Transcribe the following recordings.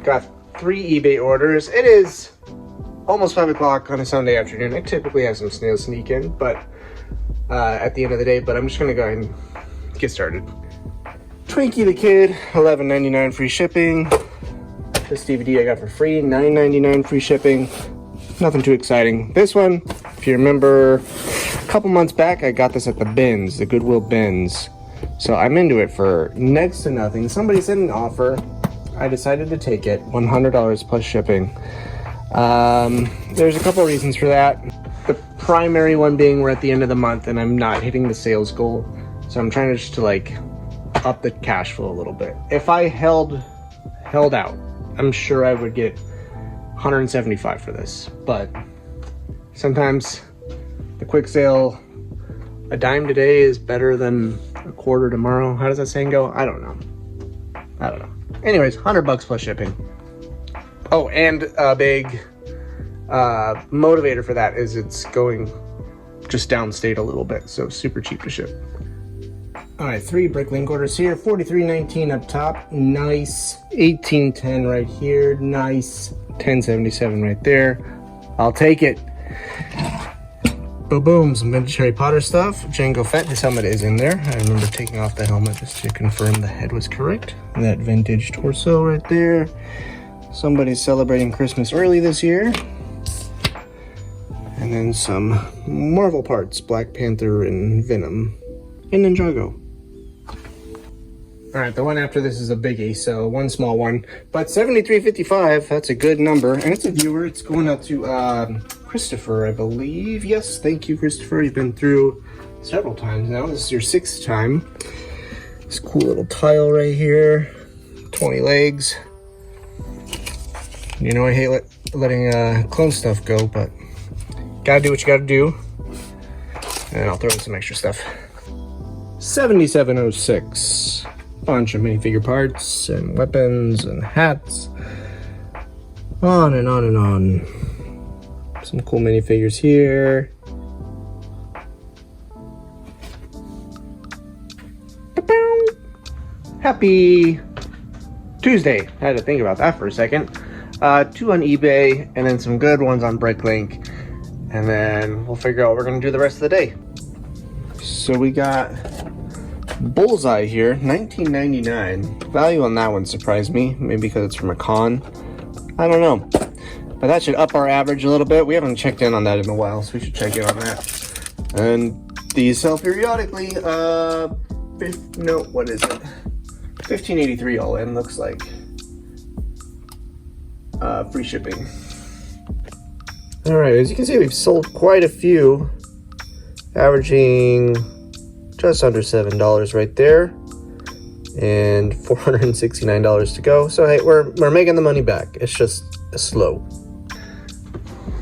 Got 3 eBay orders. It is almost 5 o'clock on a Sunday afternoon. I typically have some snails sneak in, but at the end of the day, but I'm just gonna go ahead and get started. Twinkie the Kid, $11.99 free shipping. This DVD I got for free, $9.99 free shipping. Nothing too exciting. This one, if you remember, a couple months back, I got this at the bins, the Goodwill bins. So I'm into it for next to nothing. Somebody sent an offer. I decided to take it, $100 plus shipping. There's a couple reasons for that. The primary one being we're at the end of the month and I'm not hitting the sales goal. So I'm trying to just to like up the cash flow a little bit. If I held out, I'm sure I would get $175 for this, but sometimes the quick sale, a dime today is better than a quarter tomorrow. How does that saying go? I don't know. Anyways, $100 plus shipping. Oh, and a big motivator for that is it's going just downstate a little bit, so super cheap to ship. All right, 3 BrickLink orders here. $43.19 up top, nice. $18.10 right here, nice. $10.77 right there. I'll take it. Boom, some vintage Harry Potter stuff. Jango Fett, his helmet is in there. I remember taking off the helmet just to confirm the head was correct. And that vintage torso right there. Somebody's celebrating Christmas early this year. And then some Marvel parts, Black Panther and Venom. And Ninjago. All right, the one after this is a biggie, so one small one. But $73.55, that's a good number. And it's a viewer, it's going out to Christopher, I believe. Yes, thank you, Christopher. You've been through several times now. This is your 6th time. This cool little tile right here. 20 legs. You know I hate letting clone stuff go, but gotta do what you gotta do. And I'll throw in some extra stuff. $77.06. Bunch of minifigure parts and weapons and hats. On and on and on. Some cool minifigures here. Happy Tuesday. I had to think about that for a second. 2 on eBay and then some good ones on BrickLink. And then we'll figure out what we're gonna do the rest of the day. So we got Bullseye here, $19.99. Value on that one surprised me, maybe because it's from a con. I don't know, but that should up our average a little bit. We haven't checked in on that in a while, so we should check in on that. And these sell periodically. No, what is it? $15.83 all in, looks like. Free shipping. All right, as you can see, we've sold quite a few, averaging just under $7 right there, and $469 to go. So hey, we're making the money back. It's just slow.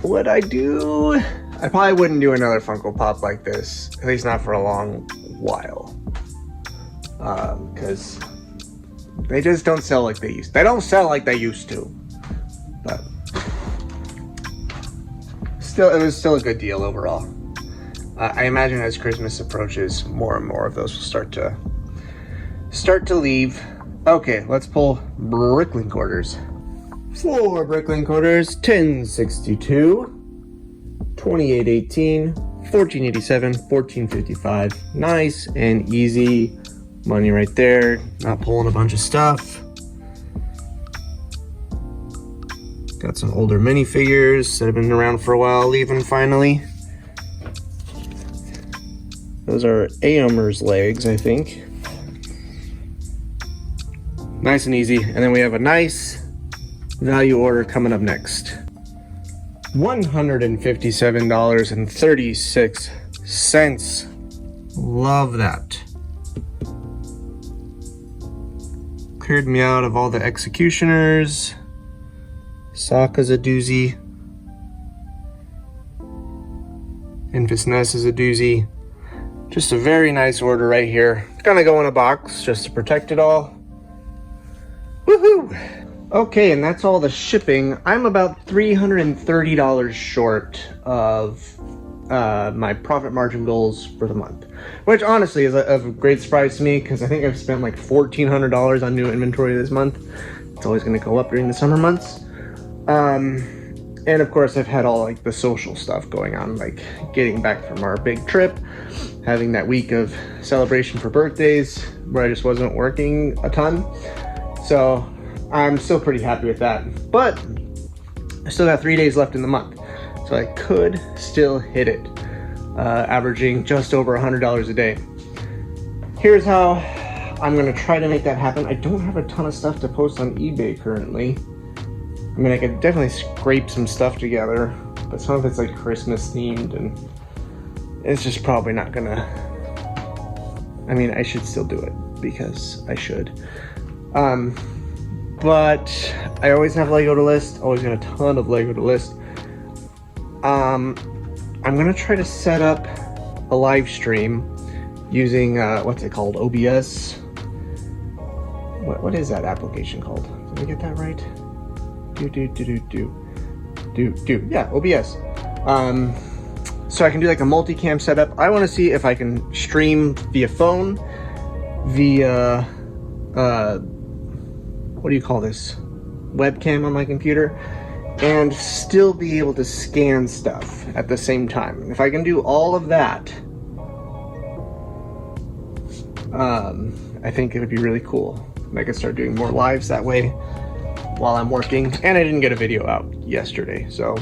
What I do? I probably wouldn't do another Funko Pop like this, at least not for a long while, because they just don't sell like they used. They don't sell like they used to, but still, it was still a good deal overall. I imagine as Christmas approaches, more and more of those will start to leave. Okay, let's pull BrickLink orders. 4 BrickLink orders, $10.62, $28.18, $14.87, $14.55. Nice and easy money right there. Not pulling a bunch of stuff. Got some older minifigures that have been around for a while, leaving finally. Those are Aomer's legs, I think. Nice and easy. And then we have a nice value order coming up next. $157.36. Love that. Cleared me out of all the executioners. Sokka's a doozy. Infus Ness is a doozy. Just a very nice order right here. It's gonna go in a box just to protect it all. Woohoo! Okay, and that's all the shipping. I'm about $330 short of my profit margin goals for the month, which honestly is a great surprise to me because I think I've spent like $1,400 on new inventory this month. It's always going to go up during the summer months. And of course, I've had all like the social stuff going on, like getting back from our big trip, having that week of celebration for birthdays where I just wasn't working a ton. So I'm still pretty happy with that. But I still got 3 days left in the month. So I could still hit it, averaging just over $100 a day. Here's how I'm gonna try to make that happen. I don't have a ton of stuff to post on eBay currently. I mean, I could definitely scrape some stuff together, but some of it's like Christmas themed and it's just probably not gonna, I mean, I should still do it because I should. But I always have Lego to list, always got a ton of Lego to list. I'm gonna try to set up a live stream using, what's it called, OBS? What is that application called? Did I get that right? Yeah, OBS. So I can do like a multicam setup. I want to see if I can stream via phone, via what do you call this? Webcam on my computer, and still be able to scan stuff at the same time. If I can do all of that, I think it would be really cool. I could start doing more lives that way while I'm working, and I didn't get a video out yesterday, so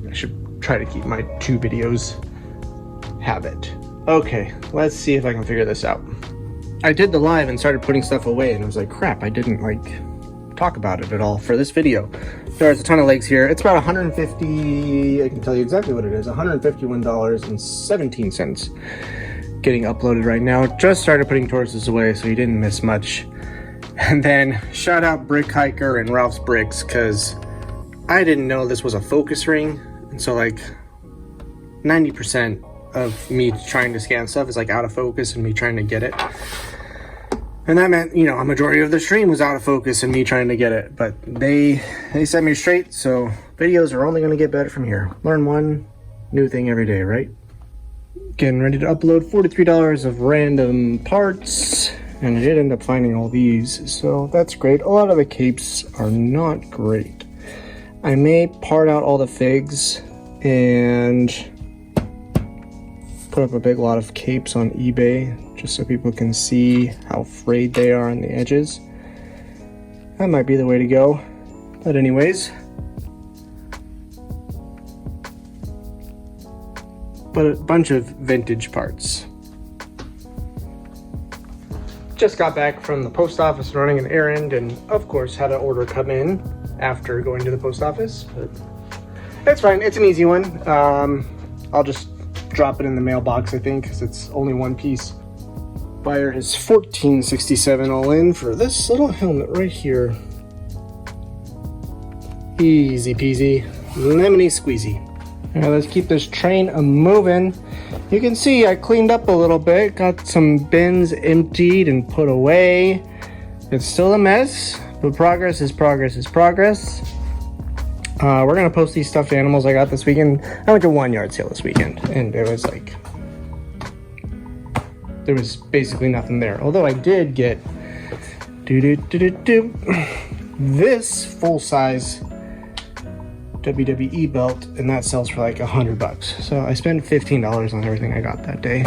I should try to keep my 2 videos habit. Okay, let's see if I can figure this out. I did the live and started putting stuff away, and I was like, crap, I didn't like talk about it at all for this video. There's a ton of legs here. It's about 150, I can tell you exactly what it is, $151.17 getting uploaded right now. Just started putting torches away, so you didn't miss much. And then shout out Brick Hiker and Ralph's Bricks, because I didn't know this was a focus ring, and so like 90% of me trying to scan stuff is like out of focus and me trying to get it. And that meant, you know, a majority of the stream was out of focus and me trying to get it, but they set me straight, so videos are only going to get better from here. Learn one new thing every day, right? Getting ready to upload $43 of random parts. And I did end up finding all these, so that's great. A lot of the capes are not great. I may part out all the figs and put up a big lot of capes on eBay just so people can see how frayed they are on the edges. That might be the way to go. But anyways, but a bunch of vintage parts. Just got back from the post office running an errand, and of course had an order come in after going to the post office, but it's fine. It's an easy one. I'll just drop it in the mailbox, I think, because it's only one piece. Buyer is $14.67 all in for this little helmet right here. Easy peasy, lemony squeezy. All right, let's keep this train a-moving. You can see I cleaned up a little bit, got some bins emptied and put away. It's still a mess, but progress is progress is progress. We're gonna post these stuffed animals I got this weekend. I went to one yard sale this weekend, and there was basically nothing there. Although I did get this full-size WWE belt, and that sells for like $100. So I spent $15 on everything I got that day.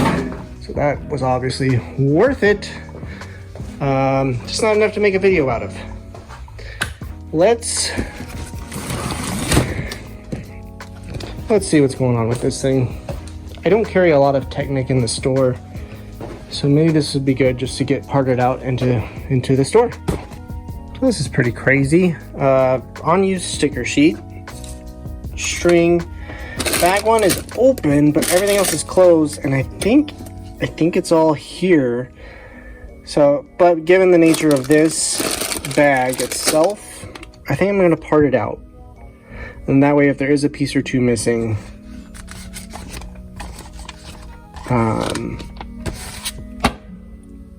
So that was obviously worth it. Just not enough to make a video out of. Let's see what's going on with this thing. I don't carry a lot of Technic in the store, so maybe this would be good just to get parted out into the store. This is pretty crazy. Unused sticker sheet. String. Bag one is open, but everything else is closed, and I think it's all here. So, but given the nature of this bag itself, I think I'm going to part it out. And that way, if there is a piece or two missing,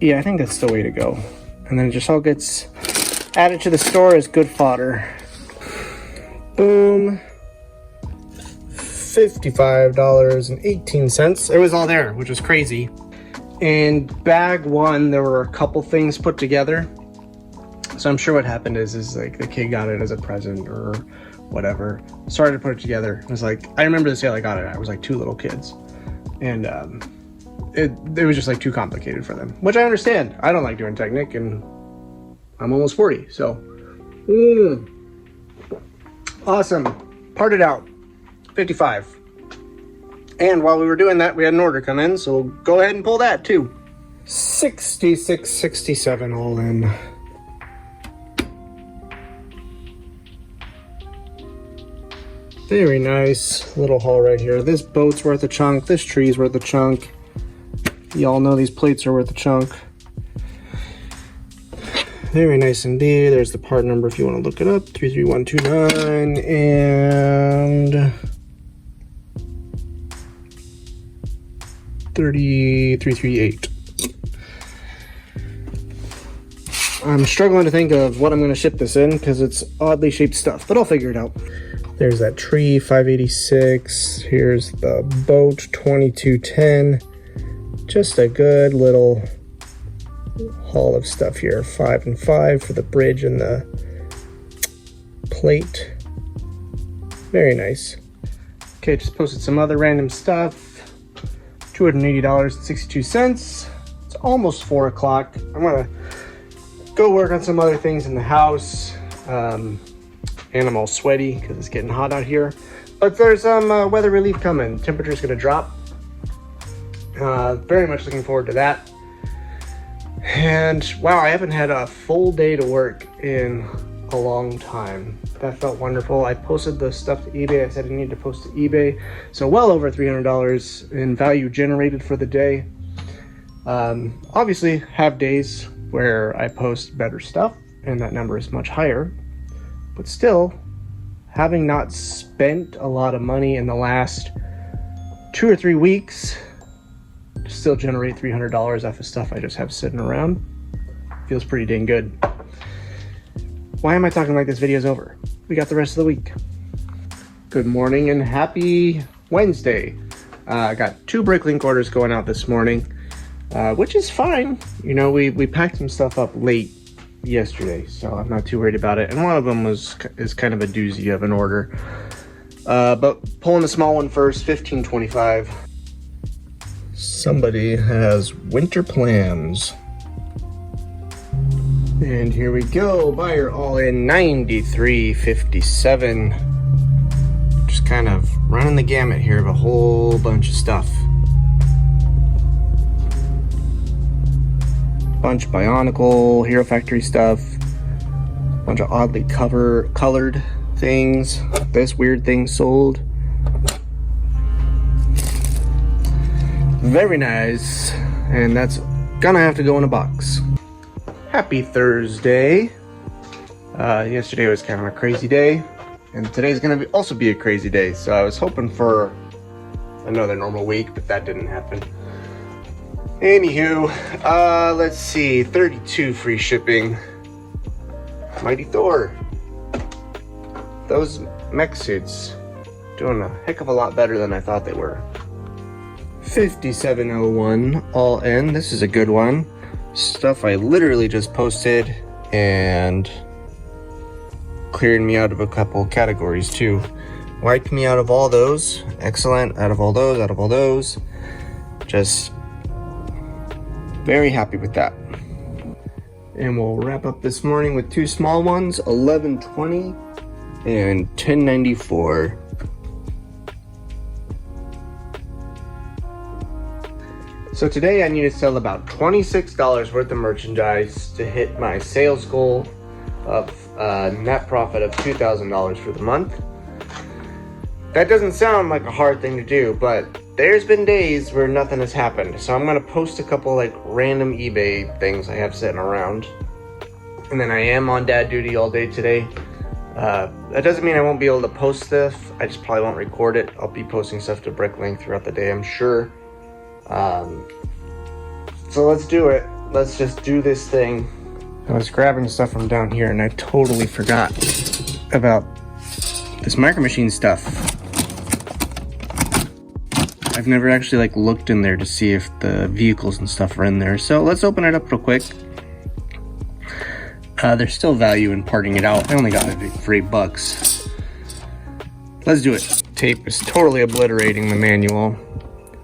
yeah, I think that's the way to go. And then it just all gets added to the store as good fodder. Boom. $55.18. It was all there, which was crazy. And bag one, there were a couple things put together. So So I'm sure what happened is like the kid got it as a present or whatever. Started to put it together. It was like, I remember the sale I got it at. I was like 2 little kids. And it was just like too complicated for them, which I understand. I don't like doing Technic, and I'm almost 40, so. Awesome. Parted out. 55. And while we were doing that, we had an order come in, so we'll go ahead and pull that too. 66.67 all in. Very nice little haul right here. This boat's worth a chunk. This tree's worth a chunk. Y'all know these plates are worth a chunk. Very nice indeed. There's the part number if you want to look it up. 33129 and 3338. I'm struggling to think of what I'm going to ship this in because it's oddly shaped stuff, but I'll figure it out. There's that tree, 586. Here's the boat, 2210. Just a good little haul of stuff here. 5 and 5 for the bridge and the plate. Very nice. Okay, just posted some other random stuff. $280.62. It's almost 4 o'clock. I'm gonna go work on some other things in the house. And I'm all sweaty because it's getting hot out here. But there's some weather relief coming. Temperature's gonna drop. Very much looking forward to that. And wow, I haven't had a full day to work in a long time. That felt wonderful. I posted the stuff to eBay. I said I needed to post to eBay. So well over $300 in value generated for the day. Obviously have days where I post better stuff and that number is much higher. But still, having not spent a lot of money in the last 2 or 3 weeks to still generate $300 off of stuff I just have sitting around feels pretty dang good. Why am I talking like this video's over? We got the rest of the week. Good morning and happy Wednesday. I got 2 BrickLink orders going out this morning, which is fine. You know, we packed some stuff up late yesterday, so I'm not too worried about it. And one of them is kind of a doozy of an order. But pulling the small one first, $15.25. Somebody has winter plans. And here we go. Buyer all in $93.57. Just kind of running the gamut here of a whole bunch of stuff. Bunch Bionicle, Hero Factory stuff. Bunch of oddly colored things. This weird thing sold. Very nice. And that's gonna have to go in a box. Happy Thursday. Yesterday was kind of a crazy day, and today's gonna also be a crazy day. So I was hoping for another normal week, but that didn't happen. Anywho, let's see, 32 free shipping. Mighty Thor. Those mech suits doing a heck of a lot better than I thought they were. 5701 all in. This is a good one. Stuff I literally just posted and cleared me out of a couple categories too. Wiped me out of all those. Excellent. Out of all those. Just very happy with that. And we'll wrap up this morning with 2 small ones, 1120 and 1094. So today I need to sell about $26 worth of merchandise to hit my sales goal of net profit of $2,000 for the month. That doesn't sound like a hard thing to do, but there's been days where nothing has happened. So I'm gonna post a couple like random eBay things I have sitting around. And then I am on dad duty all day today. That doesn't mean I won't be able to post stuff. I just probably won't record it. I'll be posting stuff to BrickLink throughout the day, I'm sure. So let's do it. Let's just do this thing. I was grabbing stuff from down here and I totally forgot about this Micro Machine stuff. I've never actually like looked in there to see if the vehicles and stuff are in there. So let's open it up real quick. There's still value in parting it out. I only got it for $8. Let's do it. Tape is totally obliterating the manual.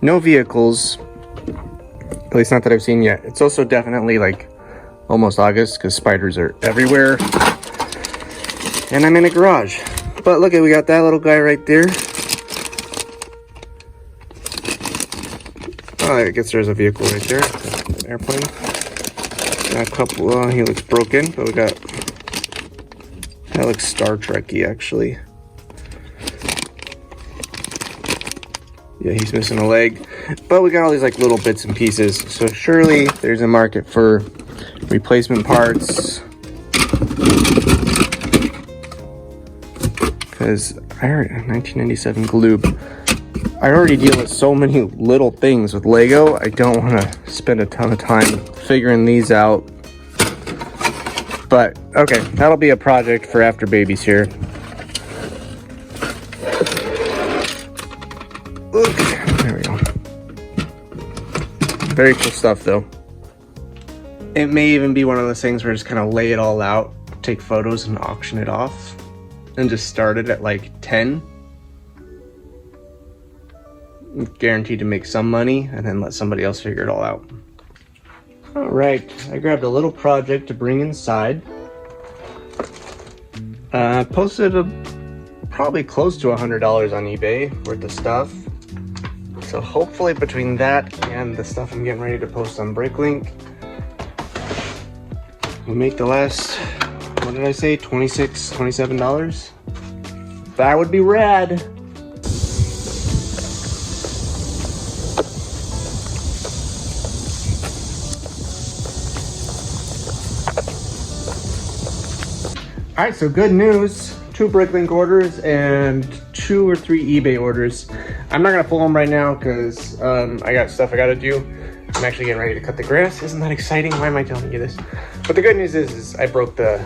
No vehicles, at least not that I've seen yet. It's also definitely like almost August because spiders are everywhere. And I'm in a garage. But look at, we got that little guy right there. Oh, I guess there's a vehicle right there. An airplane. Got a couple, he looks broken, but we got, that looks Star Trek-y actually. Yeah, he's missing a leg. But we got all these like little bits and pieces. So surely there's a market for replacement parts. Because I already, 1997 Gloob. I already deal with so many little things with Lego. I don't want to spend a ton of time figuring these out. But okay, that'll be a project for after baby's here. Okay, there we go. Very cool stuff though. It may even be one of those things where I just kind of lay it all out, take photos and auction it off, and just start it at like 10. Guaranteed to make some money and then let somebody else figure it all out. All right, I grabbed a little project to bring inside. Posted probably close to $100 on eBay worth of stuff. So hopefully between that and the stuff I'm getting ready to post on BrickLink, we'll make the last, what did I say, $26, $27? That would be rad. All right, so good news, 2 BrickLink orders and 2 or 3 eBay orders. I'm not gonna pull them right now because I got stuff I gotta do. I'm actually getting ready to cut the grass. Isn't that exciting? Why am I telling you this? But the good news is I broke the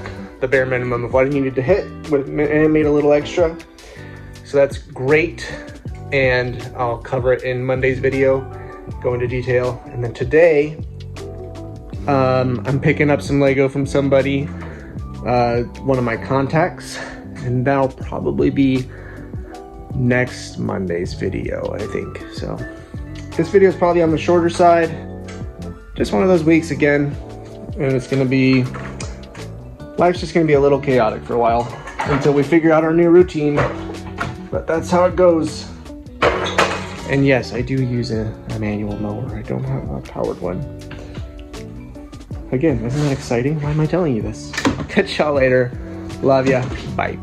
bare minimum of what I needed to hit and it made a little extra. So that's great. And I'll cover it in Monday's video, go into detail. And then today, I'm picking up some Lego from somebody, one of my contacts, and that'll probably be next Monday's video, I think. So this video is probably on the shorter side. Just one of those weeks again, and it's gonna be, life's just gonna be a little chaotic for a while until we figure out our new routine, but that's how it goes. And yes, I do use a manual mower. I don't have a powered one. Again, isn't that exciting? Why am I telling you this? I'll catch y'all later. Love ya. Bye.